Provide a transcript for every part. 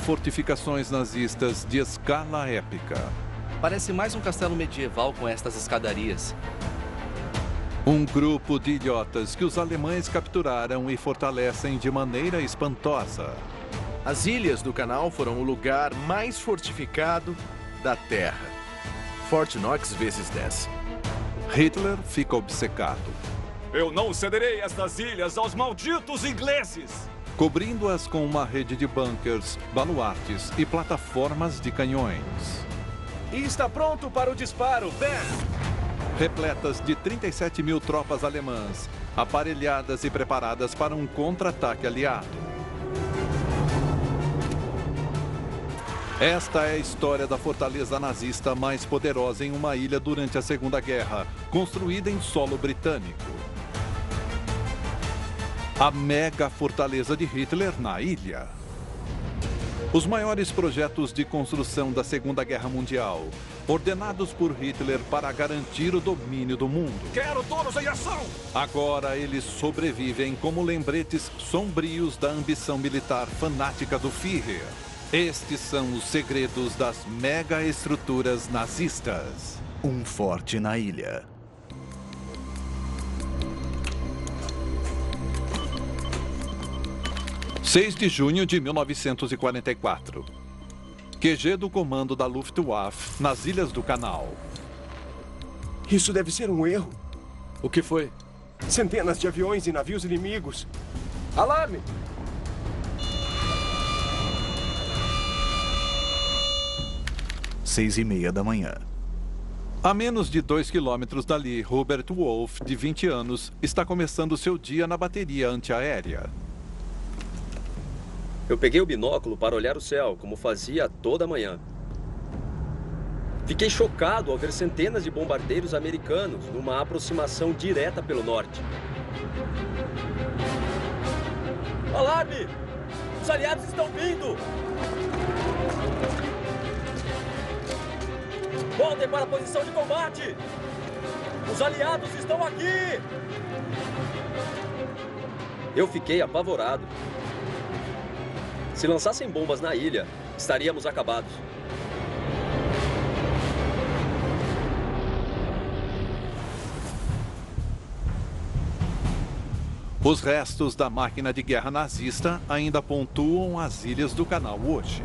fortificações nazistas de escala épica. Parece mais um castelo medieval com estas escadarias. Um grupo de idiotas que os alemães capturaram e fortalecem de maneira espantosa. As ilhas do canal foram o lugar mais fortificado da Terra. Fort Knox vezes 10. Hitler fica obcecado. Eu não cederei estas ilhas aos malditos ingleses! Cobrindo-as com uma rede de bunkers, baluartes e plataformas de canhões. E está pronto para o disparo, Ben! Repletas de 37 mil tropas alemãs, aparelhadas e preparadas para um contra-ataque aliado. Esta é a história da fortaleza nazista mais poderosa em uma ilha durante a Segunda Guerra, construída em solo britânico. A mega fortaleza de Hitler na ilha. Os maiores projetos de construção da Segunda Guerra Mundial, ordenados por Hitler para garantir o domínio do mundo. Quero todos em ação! Agora eles sobrevivem como lembretes sombrios da ambição militar fanática do Führer. Estes são os segredos das mega estruturas nazistas. Um forte na ilha. (6 de junho de 1944). QG do comando da Luftwaffe nas Ilhas do Canal. Isso deve ser um erro. O que foi? Centenas de aviões e navios inimigos. Alarme! Seis e meia da manhã. A menos de 2 quilômetros dali, Hubert Wolff, de 20 anos, está começando seu dia na bateria antiaérea. Eu peguei o binóculo para olhar o céu, como fazia toda manhã. Fiquei chocado ao ver centenas de bombardeiros americanos numa aproximação direta pelo norte. Alarme! Os aliados estão vindo! Voltem para a posição de combate! Os aliados estão aqui! Eu fiquei apavorado. Se lançassem bombas na ilha, estaríamos acabados. Os restos da máquina de guerra nazista ainda pontuam as ilhas do canal hoje.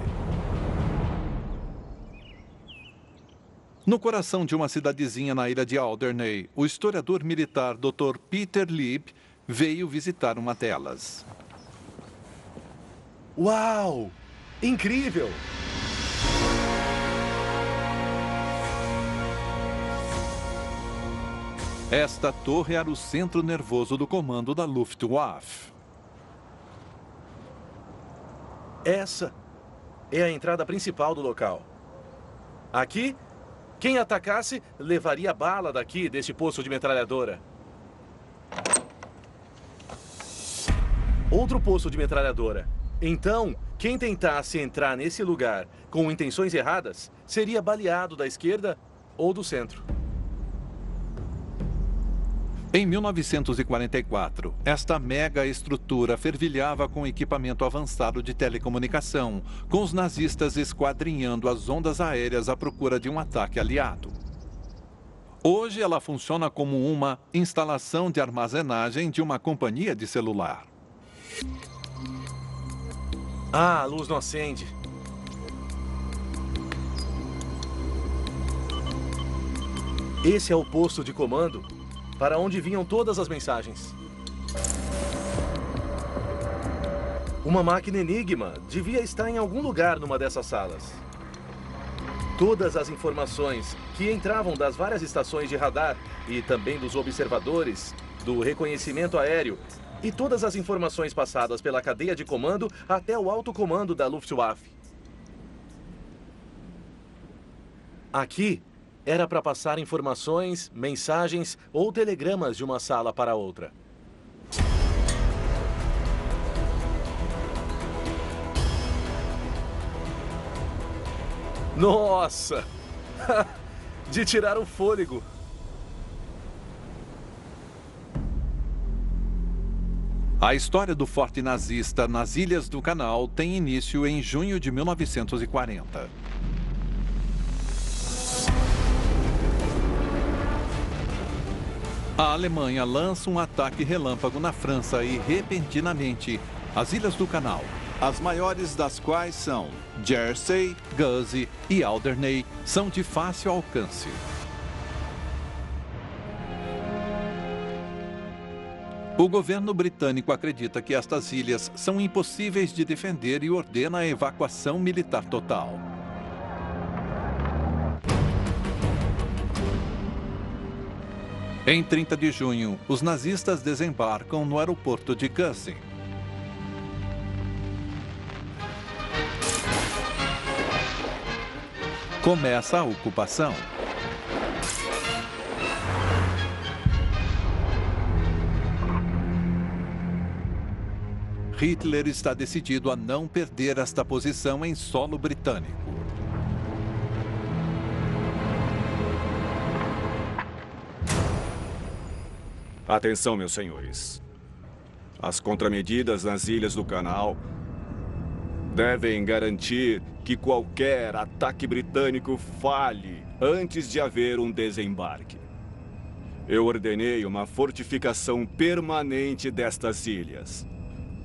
No coração de uma cidadezinha na ilha de Alderney, o historiador militar Dr. Peter Lieb veio visitar uma delas. Uau! Incrível! Esta torre era o centro nervoso do comando da Luftwaffe. Essa é a entrada principal do local. Aqui, quem atacasse levaria bala daqui, deste poço de metralhadora. Outro poço de metralhadora. Então, quem tentasse entrar nesse lugar com intenções erradas seria baleado da esquerda ou do centro. Em 1944, esta mega estrutura fervilhava com equipamento avançado de telecomunicação, com os nazistas esquadrinhando as ondas aéreas à procura de um ataque aliado. Hoje ela funciona como uma instalação de armazenagem de uma companhia de celular. Ah, a luz não acende. Esse é o posto de comando para onde vinham todas as mensagens. Uma máquina Enigma devia estar em algum lugar numa dessas salas. Todas as informações que entravam das várias estações de radar e também dos observadores, do reconhecimento aéreo e todas as informações passadas pela cadeia de comando até o alto comando da Luftwaffe. Aqui era para passar informações, mensagens ou telegramas de uma sala para outra. Nossa! De tirar o fôlego. A história do forte nazista nas Ilhas do Canal tem início em junho de 1940. A Alemanha lança um ataque relâmpago na França e, repentinamente, as Ilhas do Canal, as maiores das quais são Jersey, Guernsey e Alderney, são de fácil alcance. O governo britânico acredita que estas ilhas são impossíveis de defender e ordena a evacuação militar total. Em 30 de junho, os nazistas desembarcam no aeroporto de Guernsey. Começa a ocupação. Hitler está decidido a não perder esta posição em solo britânico. Atenção, meus senhores. As contramedidas nas Ilhas do Canal devem garantir que qualquer ataque britânico falhe antes de haver um desembarque. Eu ordenei uma fortificação permanente destas ilhas.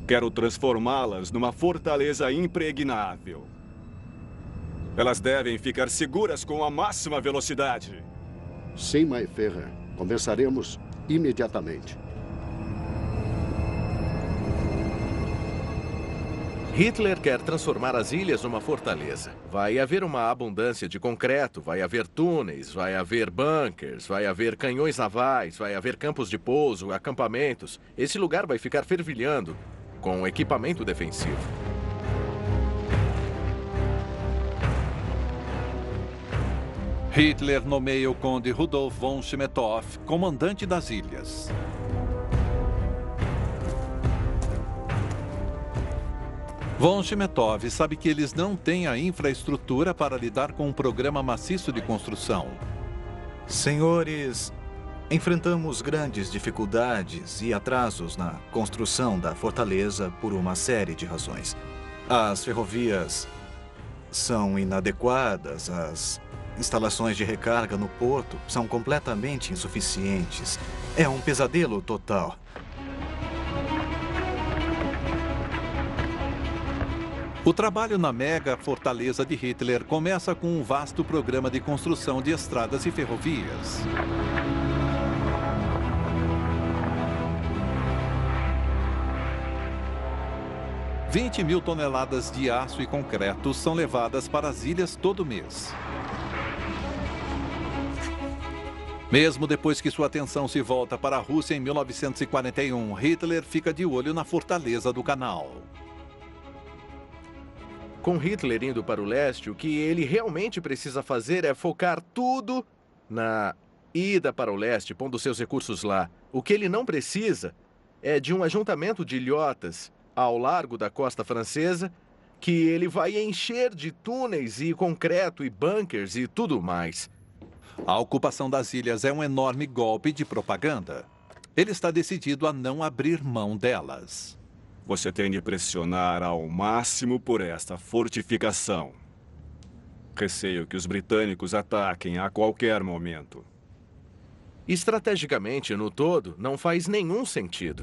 Quero transformá-las numa fortaleza impregnável. Elas devem ficar seguras com a máxima velocidade. Sim, Mayfair. Conversaremos imediatamente. Hitler quer transformar as ilhas numa fortaleza. Vai haver uma abundância de concreto, vai haver túneis, vai haver bunkers, vai haver canhões navais, vai haver campos de pouso, acampamentos. Esse lugar vai ficar fervilhando com equipamento defensivo. Hitler nomeia o conde Rudolf von Schmettow comandante das ilhas. Von Schmettow sabe que eles não têm a infraestrutura para lidar com um programa maciço de construção. Senhores, enfrentamos grandes dificuldades e atrasos na construção da fortaleza por uma série de razões. As ferrovias são inadequadas, as instalações de recarga no porto são completamente insuficientes. É um pesadelo total. O trabalho na mega fortaleza de Hitler começa com um vasto programa de construção de estradas e ferrovias. – 20.000 toneladas de aço e concreto são levadas para as ilhas todo mês. Mesmo depois que sua atenção se volta para a Rússia em 1941, Hitler fica de olho na fortaleza do Canal. Com Hitler indo para o leste, o que ele realmente precisa fazer é focar tudo na ida para o leste, pondo seus recursos lá. O que ele não precisa é de um ajuntamento de ilhotas ao largo da costa francesa, que ele vai encher de túneis e concreto e bunkers e tudo mais. A ocupação das ilhas é um enorme golpe de propaganda. Ele está decidido a não abrir mão delas. Você tem de pressionar ao máximo por esta fortificação. Receio que os britânicos ataquem a qualquer momento. Estrategicamente, no todo, não faz nenhum sentido.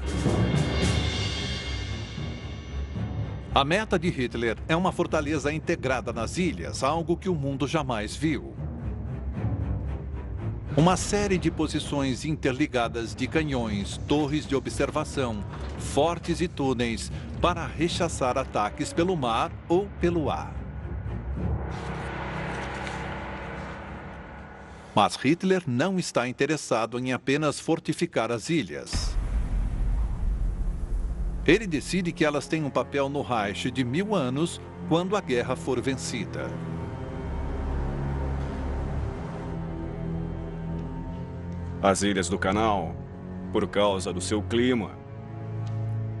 A meta de Hitler é uma fortaleza integrada nas ilhas, algo que o mundo jamais viu. Uma série de posições interligadas de canhões, torres de observação, fortes e túneis para rechaçar ataques pelo mar ou pelo ar. Mas Hitler não está interessado em apenas fortificar as ilhas. Ele decide que elas têm um papel no Reich de 1000 anos quando a guerra for vencida. As Ilhas do Canal, por causa do seu clima,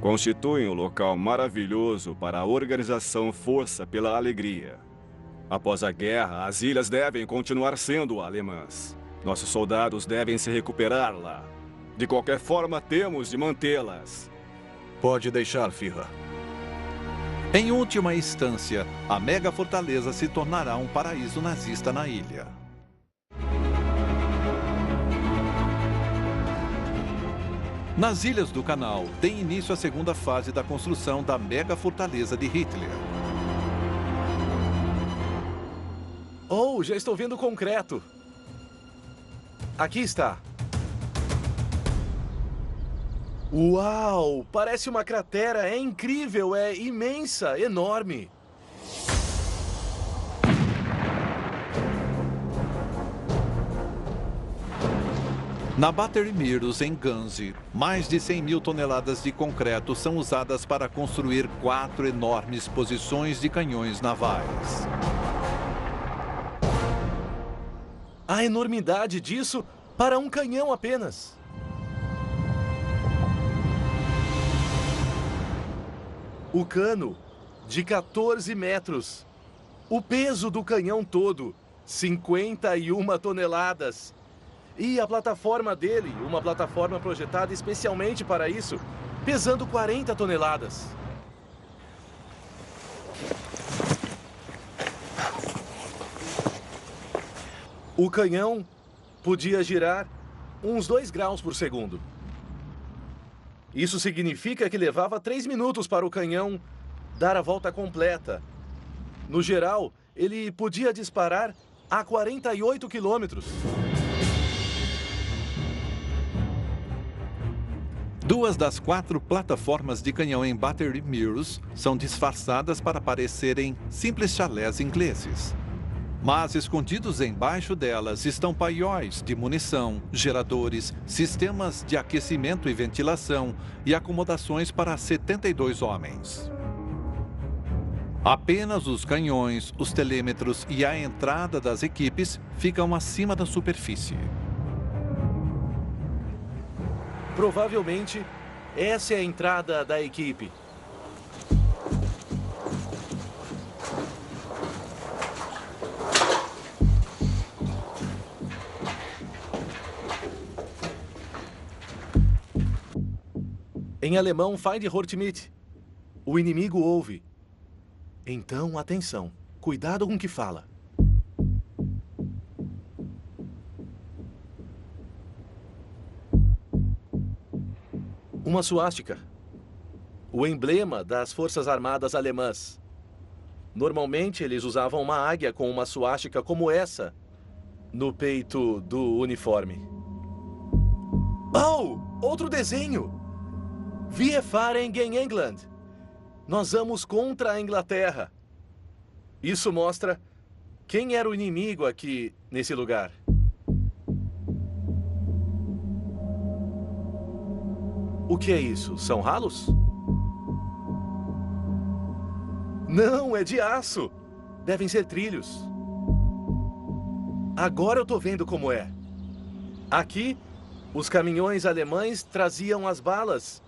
constituem um local maravilhoso para a organização Força pela Alegria. Após a guerra, as ilhas devem continuar sendo alemãs. Nossos soldados devem se recuperar lá. De qualquer forma, temos de mantê-las. Pode deixar, Führer. Em última instância, a mega fortaleza se tornará um paraíso nazista na ilha. Nas Ilhas do Canal, tem início a segunda fase da construção da mega fortaleza de Hitler. Oh, já estou vendo concreto. Aqui está. Uau! Parece uma cratera. É incrível, é imensa, enorme. Na Battery Mirrors, em Guernsey, mais de 100 mil toneladas de concreto são usadas para construir 4 enormes posições de canhões navais. A enormidade disso para um canhão apenas. O cano, de 14 metros. O peso do canhão todo, 51 toneladas. E a plataforma dele, uma plataforma projetada especialmente para isso, pesando 40 toneladas. O canhão podia girar uns 2 graus por segundo. Isso significa que levava 3 minutos para o canhão dar a volta completa. No geral, ele podia disparar a 48 quilômetros. 2 das 4 plataformas de canhão em Battery Mirrors são disfarçadas para parecerem simples chalés ingleses. Mas escondidos embaixo delas estão paióis de munição, geradores, sistemas de aquecimento e ventilação e acomodações para 72 homens. Apenas os canhões, os telêmetros e a entrada das equipes ficam acima da superfície. Provavelmente, essa é a entrada da equipe. Em alemão, Feinde hört mit. O inimigo ouve. Então, atenção. Cuidado com o que fala. Uma suástica. O emblema das Forças Armadas Alemãs. Normalmente, eles usavam uma águia com uma suástica como essa no peito do uniforme. Oh! Outro desenho! Wir fahren gegen England. Nós vamos contra a Inglaterra. Isso mostra quem era o inimigo aqui nesse lugar. O que é isso? São ralos? Não, é de aço. Devem ser trilhos. Agora eu tô vendo como é. Aqui, os caminhões alemães traziam as balas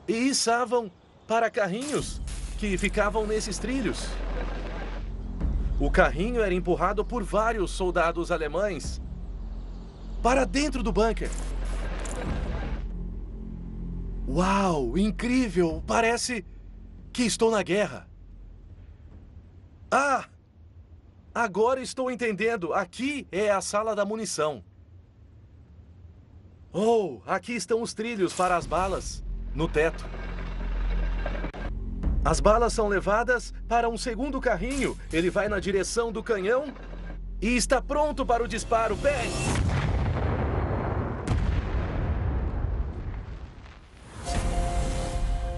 e içavam para carrinhos que ficavam nesses trilhos. O carrinho era empurrado por vários soldados alemães para dentro do bunker. Uau, incrível! Parece que estou na guerra. Ah! Agora estou entendendo. Aqui é a sala da munição. Oh, aqui estão os trilhos para as balas no teto. As balas são levadas para um segundo carrinho. Ele vai na direção do canhão e está pronto para o disparo. Bang!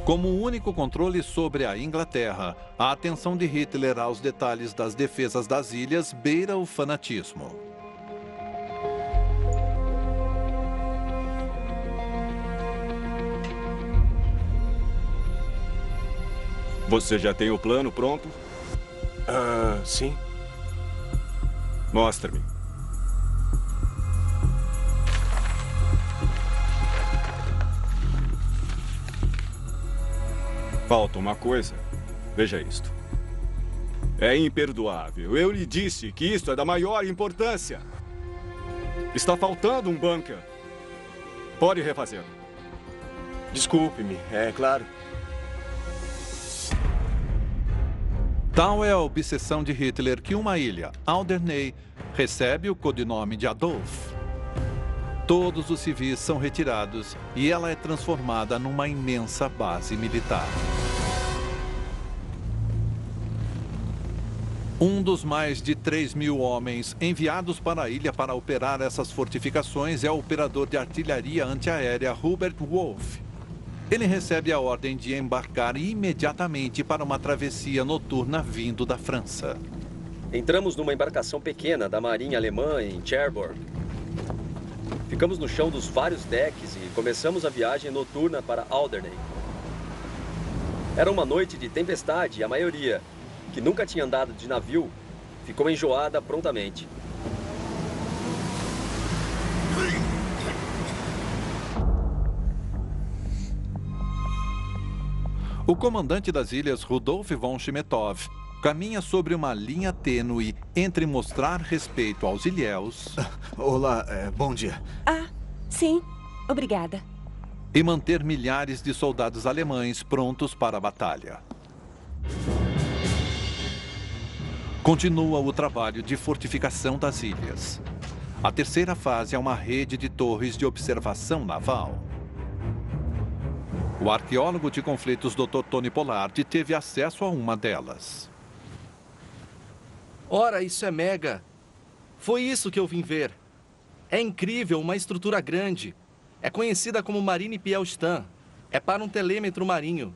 Como o único controle sobre a Inglaterra, a atenção de Hitler aos detalhes das defesas das ilhas beira o fanatismo. Você já tem o plano pronto? Sim. Mostre-me. Falta uma coisa. Veja isto. É imperdoável. Eu lhe disse que isto é da maior importância. Está faltando um bunker. Pode refazer. Desculpe-me, é claro. Tal é a obsessão de Hitler que uma ilha, Alderney, recebe o codinome de Adolf. Todos os civis são retirados e ela é transformada numa imensa base militar. Um dos mais de 3.000 homens enviados para a ilha para operar essas fortificações é o operador de artilharia antiaérea Hubert Wolff. Ele recebe a ordem de embarcar imediatamente para uma travessia noturna vindo da França. Entramos numa embarcação pequena da Marinha Alemã em Cherbourg. Ficamos no chão dos vários decks e começamos a viagem noturna para Alderney. Era uma noite de tempestade e a maioria, que nunca tinha andado de navio, ficou enjoada prontamente. O comandante das ilhas, Rudolf von Schmetov, caminha sobre uma linha tênue entre mostrar respeito aos ilhéus... Olá, bom dia. Ah, sim. Obrigada. E manter milhares de soldados alemães prontos para a batalha. Continua o trabalho de fortificação das ilhas. A terceira fase é uma rede de torres de observação naval. O arqueólogo de conflitos Dr. Tony Pollard teve acesso a uma delas. Ora, isso é mega. Foi isso que eu vim ver. É incrível, uma estrutura grande. É conhecida como Marine Pielstan. É para um telêmetro marinho.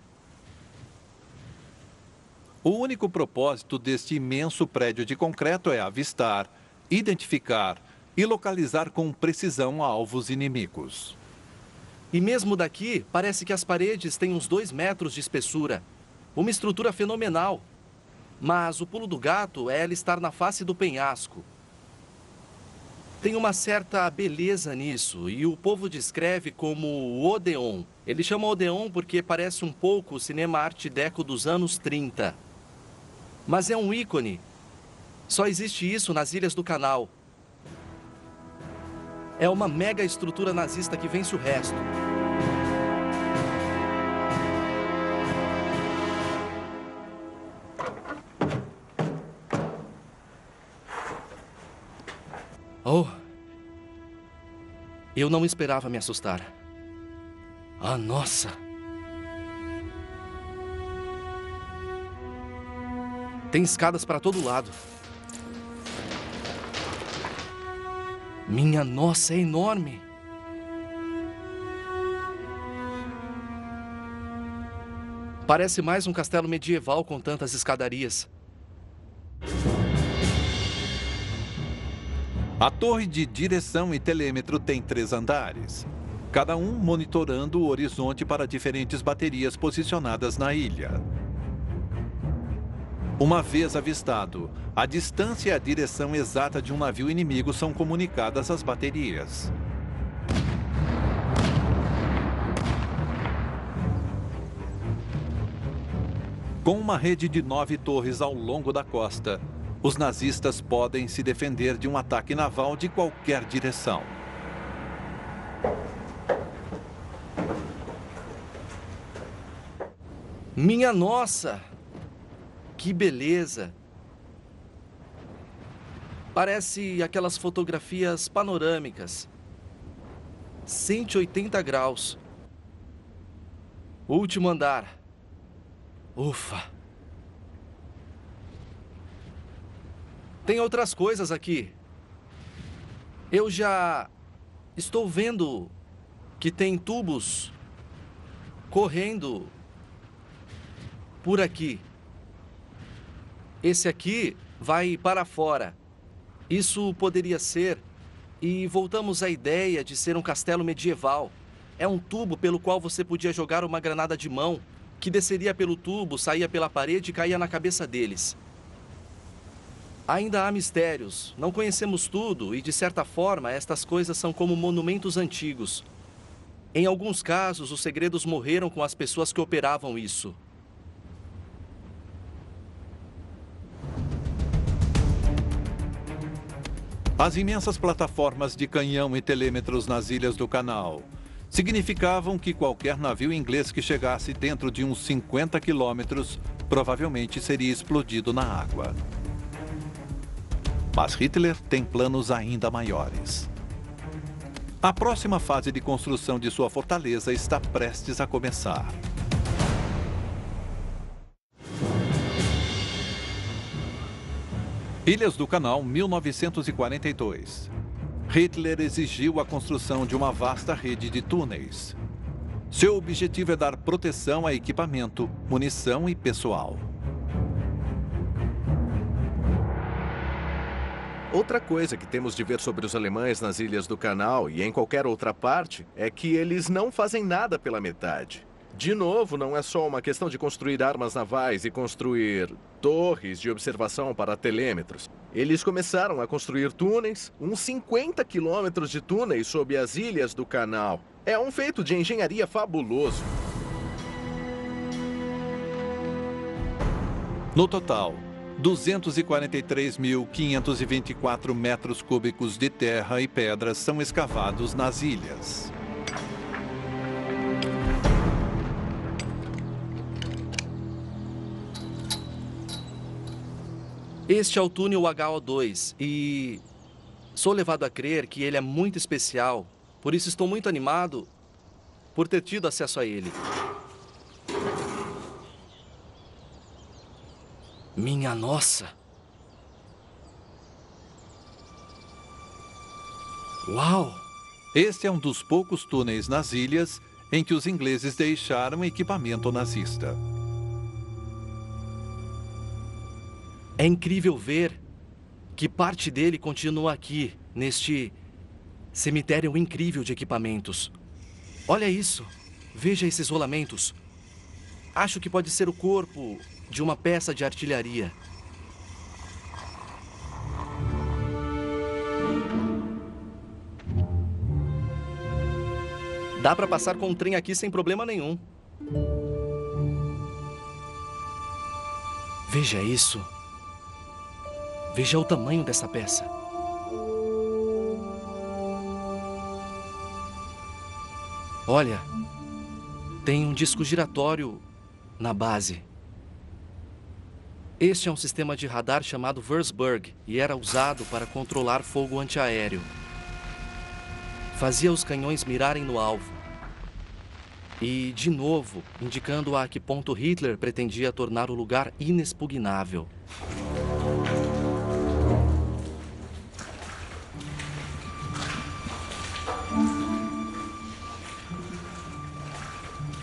O único propósito deste imenso prédio de concreto é avistar, identificar e localizar com precisão alvos inimigos. E mesmo daqui, parece que as paredes têm uns 2 metros de espessura. Uma estrutura fenomenal. Mas o pulo do gato é ela estar na face do penhasco. Tem uma certa beleza nisso, e o povo descreve como o Odeon. Ele chama Odeon porque parece um pouco o cinema arte deco dos anos 30. Mas é um ícone. Só existe isso nas Ilhas do Canal. É uma mega estrutura nazista que vence o resto. Oh! Eu não esperava me assustar. Ah, nossa! Tem escadas para todo lado. Minha nossa, é enorme! Parece mais um castelo medieval com tantas escadarias. A torre de direção e telêmetro tem 3 andares, cada um monitorando o horizonte para diferentes baterias posicionadas na ilha. Uma vez avistado, a distância e a direção exata de um navio inimigo são comunicadas às baterias. Com uma rede de 9 torres ao longo da costa, os nazistas podem se defender de um ataque naval de qualquer direção. Minha nossa! Que beleza! Parece aquelas fotografias panorâmicas. 180 graus. Último andar. Ufa! Tem outras coisas aqui. Eu já estou vendo que tem tubos correndo por aqui. Esse aqui vai para fora. Isso poderia ser... E voltamos à ideia de ser um castelo medieval. É um tubo pelo qual você podia jogar uma granada de mão, que desceria pelo tubo, saía pela parede e caía na cabeça deles. Ainda há mistérios, não conhecemos tudo e, de certa forma, estas coisas são como monumentos antigos. Em alguns casos, os segredos morreram com as pessoas que operavam isso. As imensas plataformas de canhão e telêmetros nas Ilhas do Canal significavam que qualquer navio inglês que chegasse dentro de uns 50 quilômetros provavelmente seria explodido na água. Mas Hitler tem planos ainda maiores. A próxima fase de construção de sua fortaleza está prestes a começar. Ilhas do Canal, 1942. Hitler exigiu a construção de uma vasta rede de túneis. Seu objetivo é dar proteção a equipamento, munição e pessoal. Outra coisa que temos de ver sobre os alemães nas Ilhas do Canal e em qualquer outra parte é que eles não fazem nada pela metade. De novo, não é só uma questão de construir armas navais e construir torres de observação para telêmetros. Eles começaram a construir túneis, uns 50 quilômetros de túneis sob as Ilhas do Canal. É um feito de engenharia fabuloso. No total, 243.524 metros cúbicos de terra e pedras são escavados nas ilhas. Este é o túnel HO2 e sou levado a crer que ele é muito especial, por isso estou muito animado por ter tido acesso a ele. Minha nossa! Uau! Este é um dos poucos túneis nas ilhas em que os ingleses deixaram equipamento nazista. É incrível ver que parte dele continua aqui, neste cemitério incrível de equipamentos. Olha isso! Veja esses rolamentos. Acho que pode ser o corpo de uma peça de artilharia. Dá para passar com um trem aqui sem problema nenhum. Veja isso. Veja o tamanho dessa peça. Olha, tem um disco giratório na base. Este é um sistema de radar chamado Würzburg e era usado para controlar fogo antiaéreo. Fazia os canhões mirarem no alvo. E, de novo, indicando a que ponto Hitler pretendia tornar o lugar inexpugnável.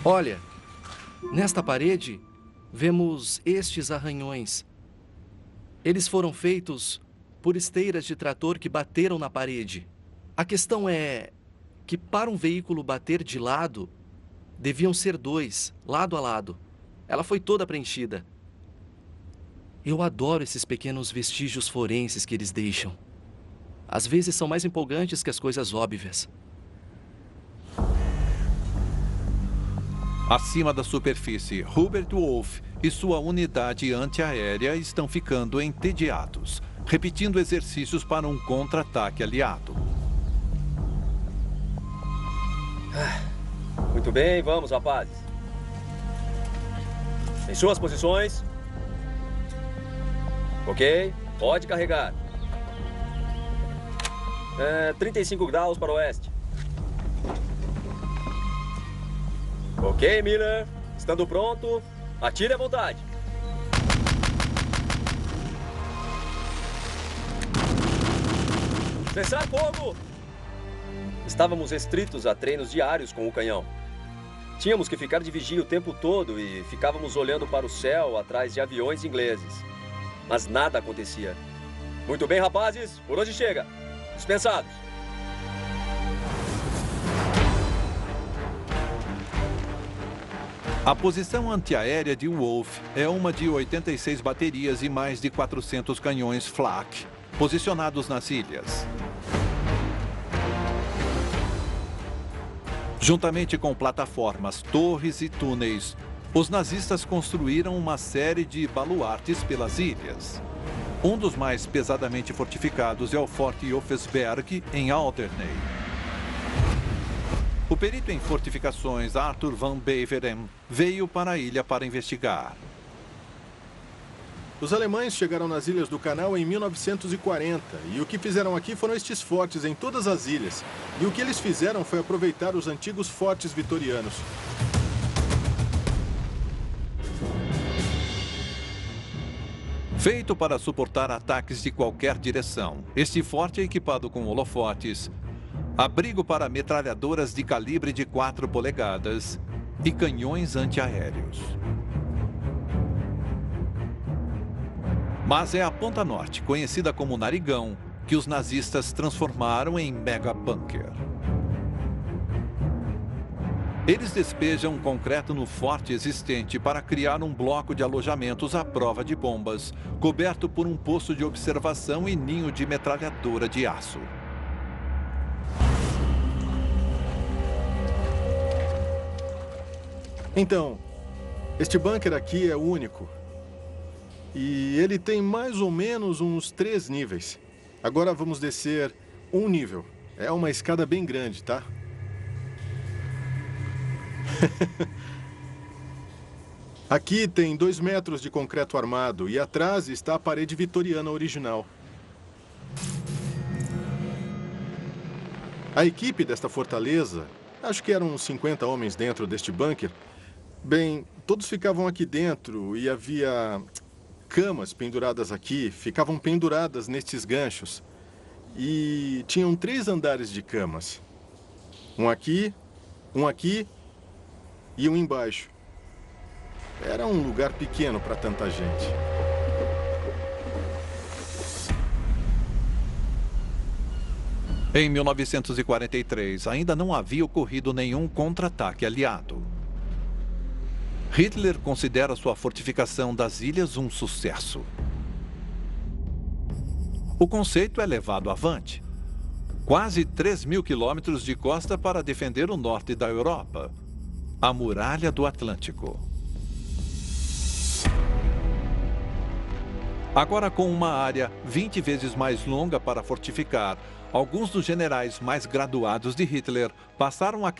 Olha, nesta parede, vemos estes arranhões. Eles foram feitos por esteiras de trator que bateram na parede. A questão é que para um veículo bater de lado, deviam ser dois, lado a lado. Ela foi toda preenchida. Eu adoro esses pequenos vestígios forenses que eles deixam. Às vezes são mais empolgantes que as coisas óbvias. Acima da superfície, Hubert Wolff e sua unidade antiaérea estão ficando entediados, repetindo exercícios para um contra-ataque aliado. Muito bem, vamos, rapazes. Em suas posições. Ok, pode carregar. 35 graus para o oeste. Ok, Miller. Estando pronto, atire à vontade. Cessar fogo! Estávamos restritos a treinos diários com o canhão. Tínhamos que ficar de vigia o tempo todo e ficávamos olhando para o céu atrás de aviões ingleses. Mas nada acontecia. Muito bem, rapazes, por hoje chega. Dispensados. A posição antiaérea de Wolff é uma de 86 baterias e mais de 400 canhões Flak, posicionados nas ilhas. Juntamente com plataformas, torres e túneis, os nazistas construíram uma série de baluartes pelas ilhas. Um dos mais pesadamente fortificados é o Forte Josefsberg, em Alderney. O O perito em fortificações Arthur van Beveren veio para a ilha para investigar. Os alemães chegaram nas Ilhas do Canal em 1940 e o que fizeram aqui foram estes fortes em todas as ilhas. E o que eles fizeram foi aproveitar os antigos fortes vitorianos. Feito para suportar ataques de qualquer direção, este forte é equipado com holofotes, abrigo para metralhadoras de calibre de 4 polegadas e canhões antiaéreos. Mas é a Ponta Norte, conhecida como Narigão, que os nazistas transformaram em mega bunker. Eles despejam concreto no forte existente para criar um bloco de alojamentos à prova de bombas, coberto por um posto de observação e ninho de metralhadora de aço. Então, este bunker aqui é único. E ele tem mais ou menos uns 3 níveis. Agora vamos descer um nível. É uma escada bem grande, tá? Aqui tem 2 metros de concreto armado e atrás está a parede vitoriana original. A equipe desta fortaleza, acho que eram uns 50 homens dentro deste bunker. Bem, todos ficavam aqui dentro e havia camas penduradas aqui, ficavam penduradas nestes ganchos. E tinham 3 andares de camas. Um aqui e um embaixo. Era um lugar pequeno para tanta gente. Em 1943, ainda não havia ocorrido nenhum contra-ataque aliado. Hitler considera sua fortificação das ilhas um sucesso. O conceito é levado avante. Quase 3.000 quilômetros de costa para defender o norte da Europa. A Muralha do Atlântico. Agora com uma área 20 vezes mais longa para fortificar, alguns dos generais mais graduados de Hitler passaram a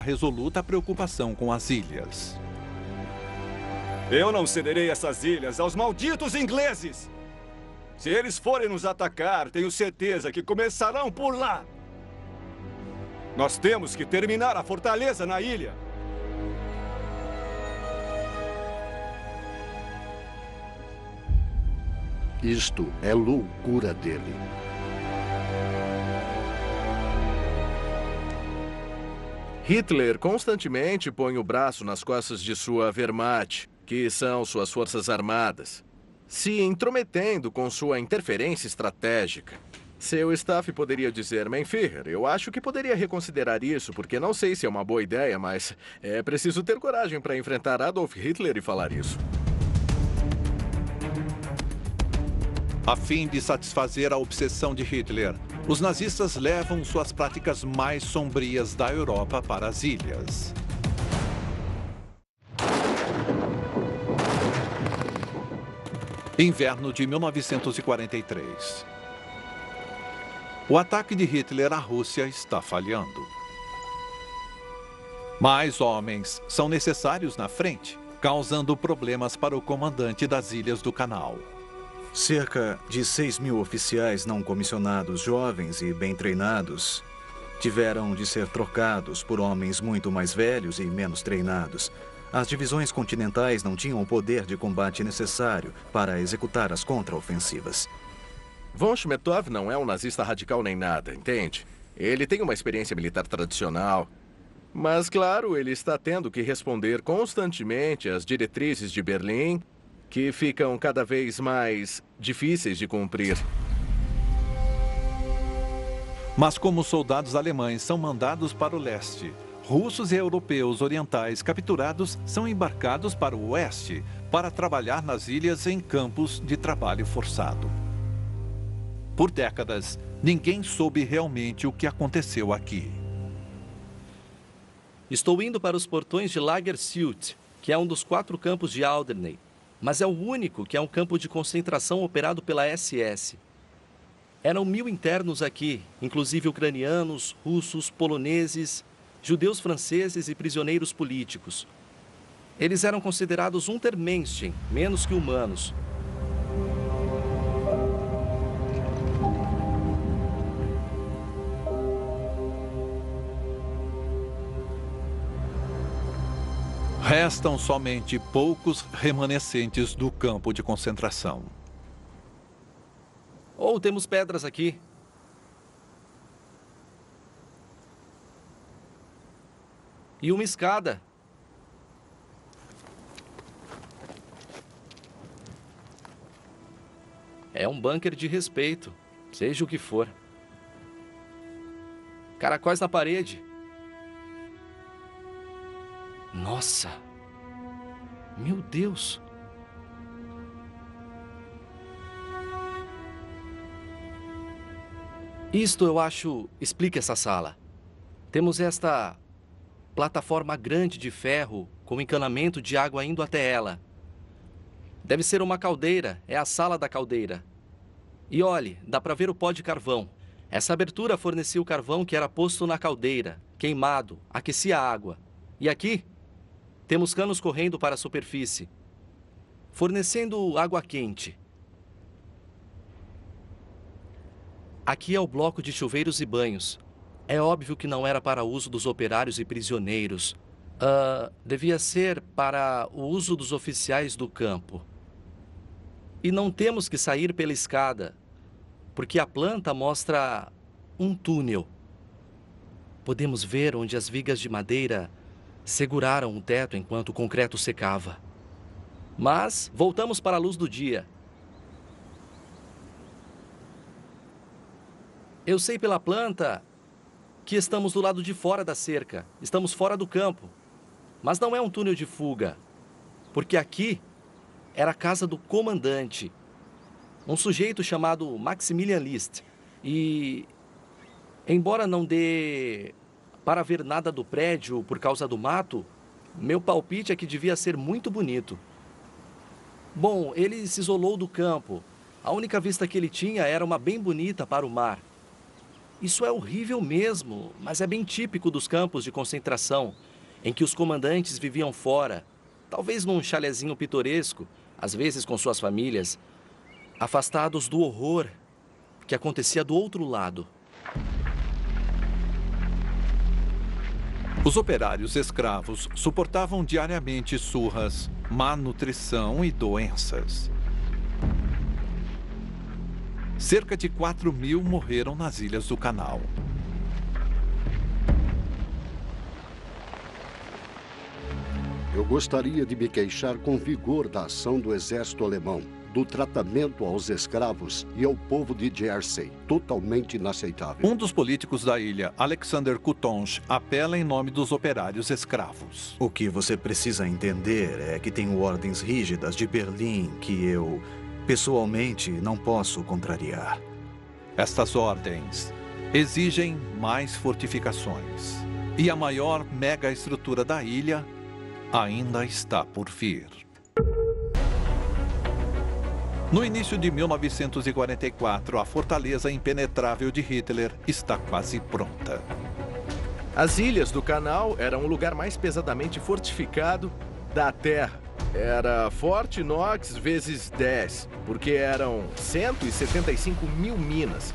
resoluta preocupação com as ilhas. Eu não cederei essas ilhas aos malditos ingleses! Se eles forem nos atacar, tenho certeza que começarão por lá. Nós temos que terminar a fortaleza na ilha. Isto é loucura dele. Hitler constantemente põe o braço nas costas de sua Wehrmacht, que são suas forças armadas, se intrometendo com sua interferência estratégica. Seu staff poderia dizer, Mein Führer, eu acho que poderia reconsiderar isso, porque não sei se é uma boa ideia, mas é preciso ter coragem para enfrentar Adolf Hitler e falar isso. A fim de satisfazer a obsessão de Hitler, os nazistas levam suas práticas mais sombrias da Europa para as ilhas. Inverno de 1943. O ataque de Hitler à Rússia está falhando. Mais homens são necessários na frente, causando problemas para o comandante das Ilhas do Canal. Cerca de 6.000 oficiais não comissionados jovens e bem treinados tiveram de ser trocados por homens muito mais velhos e menos treinados. As divisões continentais não tinham o poder de combate necessário para executar as contraofensivas. Von Schmetov não é um nazista radical nem nada, entende? Ele tem uma experiência militar tradicional. Mas, claro, ele está tendo que responder constantemente às diretrizes de Berlim, que ficam cada vez mais difíceis de cumprir. Mas como soldados alemães são mandados para o leste, russos e europeus orientais capturados são embarcados para o oeste para trabalhar nas ilhas em campos de trabalho forçado. Por décadas, ninguém soube realmente o que aconteceu aqui. Estou indo para os portões de Lagersylt, que é um dos 4 campos de Alderney, mas é o único que é um campo de concentração operado pela SS. Eram 1000 internos aqui, inclusive ucranianos, russos, poloneses, judeus franceses e prisioneiros políticos. Eles eram considerados Untermenschen, menos que humanos. Restam somente poucos remanescentes do campo de concentração. Ou temos pedras aqui. E uma escada. É um bunker de respeito, seja o que for. Caracóis na parede. Nossa! Meu Deus! Isto, eu acho, explica essa sala. Temos esta plataforma grande de ferro com encanamento de água indo até ela. Deve ser uma caldeira, é a sala da caldeira. E olhe, dá para ver o pó de carvão. Essa abertura fornecia o carvão que era posto na caldeira, queimado, aquecia a água. E aqui, temos canos correndo para a superfície, fornecendo água quente. Aqui é o bloco de chuveiros e banhos. É óbvio que não era para uso dos operários e prisioneiros. Devia ser para o uso dos oficiais do campo. E não temos que sair pela escada, porque a planta mostra um túnel. Podemos ver onde as vigas de madeira seguraram o teto enquanto o concreto secava. Mas voltamos para a luz do dia. Eu sei pela planta que estamos do lado de fora da cerca. Estamos fora do campo. Mas não é um túnel de fuga, porque aqui era a casa do comandante, um sujeito chamado Maximilian List. E, embora não dê para ver nada do prédio por causa do mato, meu palpite é que devia ser muito bonito. Bom, ele se isolou do campo. A única vista que ele tinha era uma bem bonita para o mar. Isso é horrível mesmo, mas é bem típico dos campos de concentração, em que os comandantes viviam fora, talvez num chalezinho pitoresco, às vezes com suas famílias, afastados do horror que acontecia do outro lado. Os operários escravos suportavam diariamente surras, má nutrição e doenças. Cerca de 4.000 morreram nas ilhas do Canal. Eu gostaria de me queixar com vigor da ação do exército alemão, do tratamento aos escravos e ao povo de Jersey, totalmente inaceitável. Um dos políticos da ilha, Alexander Kutonsch, apela em nome dos operários escravos. O que você precisa entender é que tenho ordens rígidas de Berlim que eu, pessoalmente, não posso contrariar. Estas ordens exigem mais fortificações. E a maior mega-estrutura da ilha ainda está por vir. No início de 1944, a fortaleza impenetrável de Hitler está quase pronta. As ilhas do Canal eram o lugar mais pesadamente fortificado da Terra. Era Forte Knox vezes 10, porque eram 175 mil minas,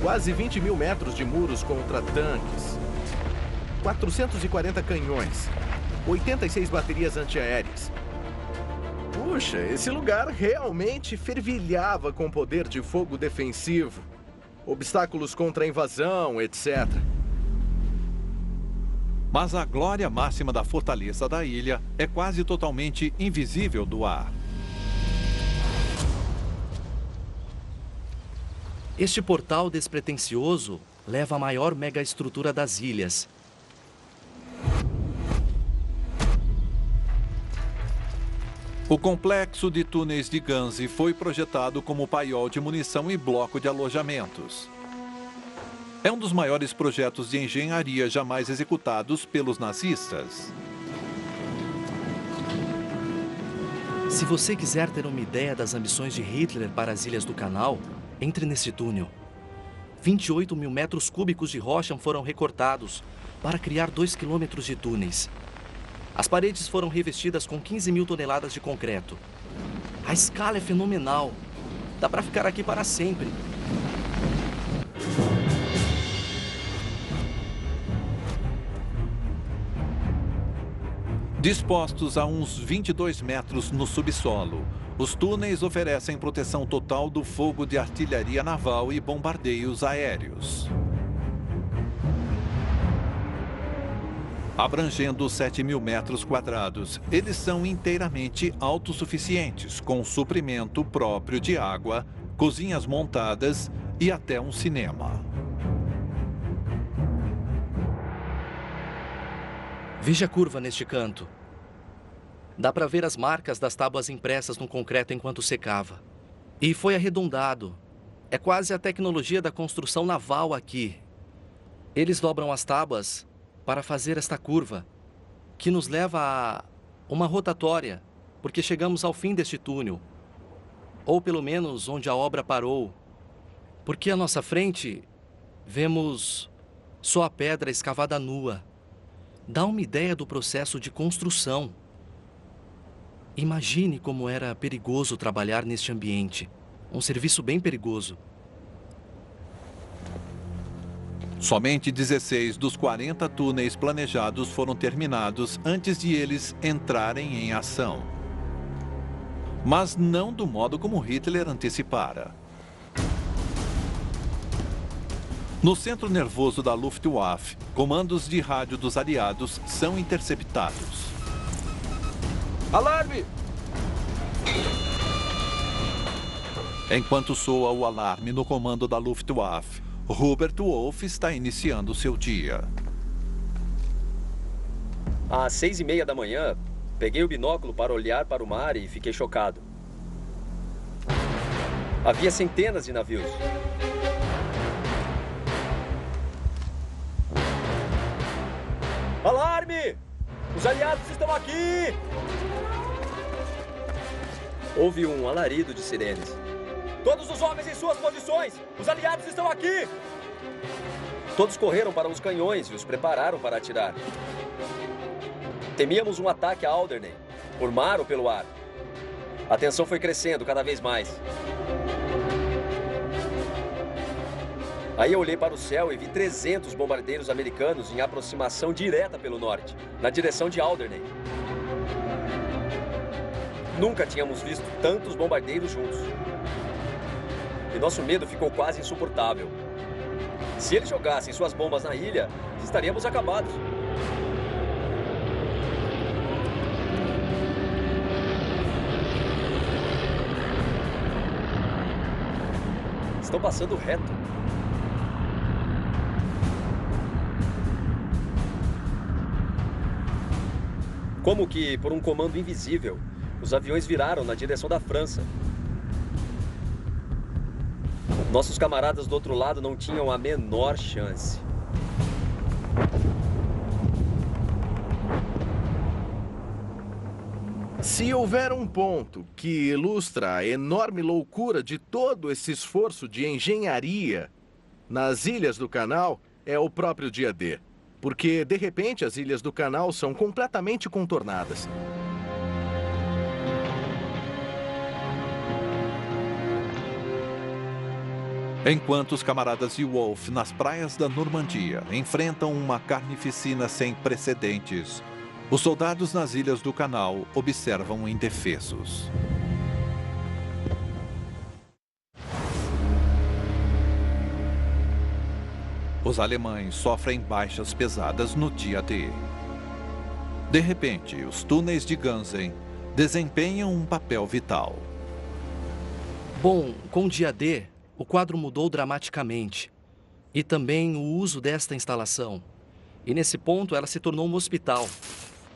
quase 20 mil metros de muros contra tanques, 440 canhões, 86 baterias antiaéreas. Puxa, esse lugar realmente fervilhava com poder de fogo defensivo, obstáculos contra a invasão, etc. Mas a glória máxima da fortaleza da ilha é quase totalmente invisível do ar. Este portal despretensioso leva à maior megaestrutura das ilhas. O complexo de túneis de Ganzi foi projetado como paiol de munição e bloco de alojamentos. É um dos maiores projetos de engenharia jamais executados pelos nazistas. Se você quiser ter uma ideia das ambições de Hitler para as Ilhas do Canal, entre nesse túnel. 28 mil metros cúbicos de rocha foram recortados, para criar 2 quilômetros de túneis. As paredes foram revestidas com 15 mil toneladas de concreto. A escala é fenomenal. Dá para ficar aqui para sempre. Dispostos a uns 22 metros no subsolo, os túneis oferecem proteção total do fogo de artilharia naval e bombardeios aéreos. Abrangendo 7.000 metros quadrados, eles são inteiramente autossuficientes, com suprimento próprio de água, cozinhas montadas e até um cinema. Veja a curva neste canto. Dá para ver as marcas das tábuas impressas no concreto enquanto secava. E foi arredondado. É quase a tecnologia da construção naval aqui. Eles dobram as tábuas para fazer esta curva, que nos leva a uma rotatória, porque chegamos ao fim deste túnel. Ou pelo menos onde a obra parou. Porque à nossa frente, vemos só a pedra escavada nua. Dá uma ideia do processo de construção. Imagine como era perigoso trabalhar neste ambiente. Um serviço bem perigoso. Somente 16 dos 40 túneis planejados foram terminados antes de eles entrarem em ação. Mas não do modo como Hitler antecipara. No centro nervoso da Luftwaffe, comandos de rádio dos aliados são interceptados. Alarme! Enquanto soa o alarme no comando da Luftwaffe, Hubert Wolff está iniciando seu dia. Às 6h30 da manhã, peguei o binóculo para olhar para o mar e fiquei chocado. Havia centenas de navios. Alarme! Os aliados estão aqui! Houve um alarido de sirenes. Todos os homens em suas posições! Os aliados estão aqui! Todos correram para os canhões e os prepararam para atirar. Temíamos um ataque a Alderney, por mar ou pelo ar. A tensão foi crescendo cada vez mais. Aí eu olhei para o céu e vi 300 bombardeiros americanos em aproximação direta pelo norte, na direção de Alderney. Nunca tínhamos visto tantos bombardeiros juntos. E nosso medo ficou quase insuportável. Se eles jogassem suas bombas na ilha, estaríamos acabados. Estão passando reto. Como que, por um comando invisível, os aviões viraram na direção da França. Nossos camaradas do outro lado não tinham a menor chance. Se houver um ponto que ilustra a enorme loucura de todo esse esforço de engenharia nas Ilhas do Canal, é o próprio dia D. Porque, de repente, as Ilhas do Canal são completamente contornadas. Enquanto os camaradas de Wolff, nas praias da Normandia, enfrentam uma carnificina sem precedentes, os soldados nas Ilhas do Canal observam indefesos. Os alemães sofrem baixas pesadas no dia D. De repente, os túneis de Gunzen desempenham um papel vital. Bom, com o dia D, o quadro mudou dramaticamente. E também o uso desta instalação. E nesse ponto ela se tornou um hospital.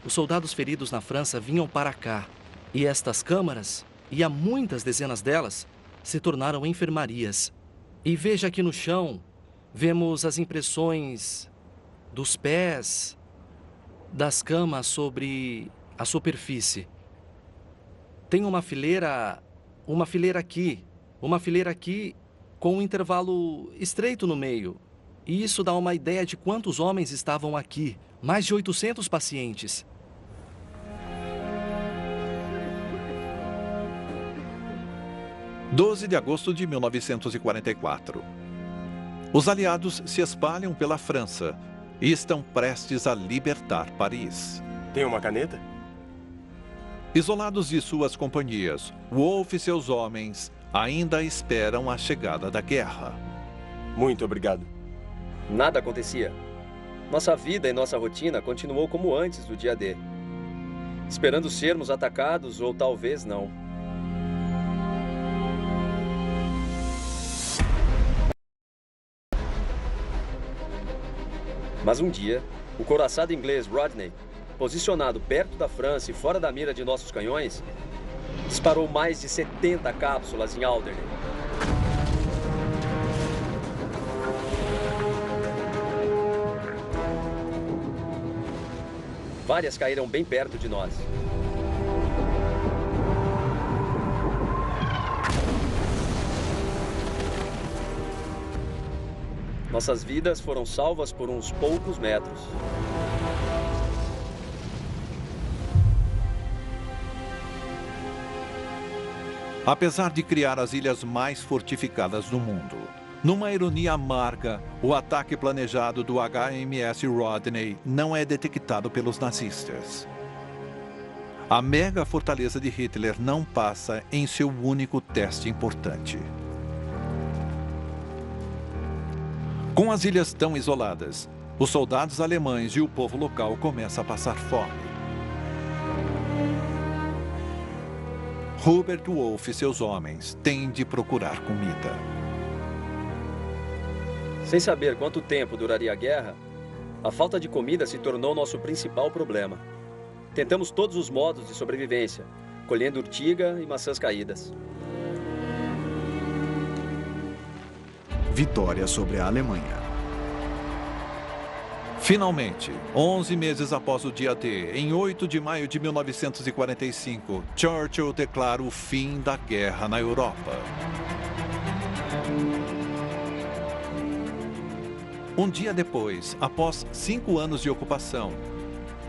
Os soldados feridos na França vinham para cá. E estas câmaras, e há muitas dezenas delas, se tornaram enfermarias. E veja aqui no chão, vemos as impressões dos pés, das camas sobre a superfície. Tem uma fileira aqui com um intervalo estreito no meio. E isso dá uma ideia de quantos homens estavam aqui. Mais de 800 pacientes. – 12 de agosto de 1944. Os aliados se espalham pela França e estão prestes a libertar Paris. Tem uma caneta? Isolados de suas companhias, Wolfe e seus homens ainda esperam a chegada da guerra. Muito obrigado. Nada acontecia. Nossa vida e nossa rotina continuou como antes do dia D. Esperando sermos atacados ou talvez não. Mas um dia, o couraçado inglês Rodney, posicionado perto da França e fora da mira de nossos canhões, disparou mais de 70 cápsulas em Alderney. Várias caíram bem perto de nós. Nossas vidas foram salvas por uns poucos metros. Apesar de criar as ilhas mais fortificadas do mundo, numa ironia amarga, o ataque planejado do HMS Rodney não é detectado pelos nazistas. A mega fortaleza de Hitler não passa em seu único teste importante. Com as ilhas tão isoladas, os soldados alemães e o povo local começam a passar fome. Hubert Wolfe e seus homens têm de procurar comida. Sem saber quanto tempo duraria a guerra, a falta de comida se tornou nosso principal problema. Tentamos todos os modos de sobrevivência, colhendo urtiga e maçãs caídas. Vitória sobre a Alemanha. Finalmente, 11 meses após o dia D, em 8 de maio de 1945, Churchill declara o fim da guerra na Europa. Um dia depois, após 5 anos de ocupação,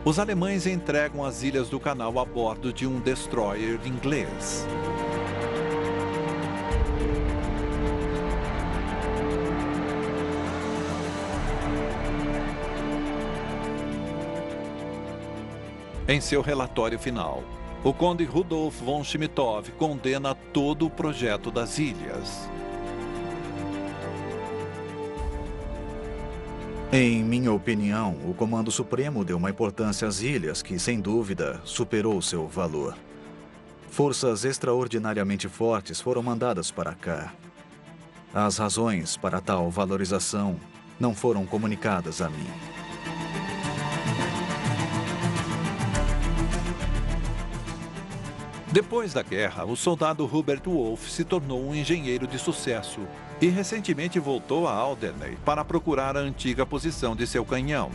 os alemães entregam as ilhas do Canal a bordo de um destroyer inglês. Em seu relatório final, o conde Rudolf von Schmidthoff condena todo o projeto das ilhas. Em minha opinião, o Comando Supremo deu uma importância às ilhas que, sem dúvida, superou seu valor. Forças extraordinariamente fortes foram mandadas para cá. As razões para tal valorização não foram comunicadas a mim. Depois da guerra, o soldado Hubert Wolfe se tornou um engenheiro de sucesso e recentemente voltou a Alderney para procurar a antiga posição de seu canhão.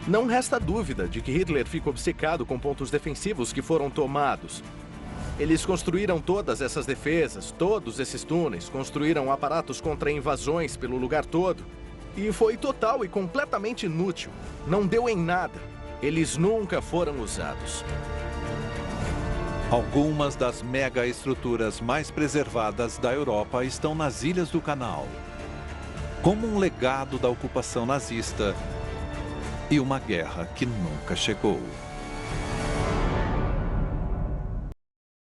Não resta dúvida de que Hitler fica obcecado com pontos defensivos que foram tomados. Eles construíram todas essas defesas, todos esses túneis, construíram aparatos contra invasões pelo lugar todo. E foi total e completamente inútil. Não deu em nada. Eles nunca foram usados. Algumas das mega-estruturas mais preservadas da Europa estão nas Ilhas do Canal, como um legado da ocupação nazista e uma guerra que nunca chegou.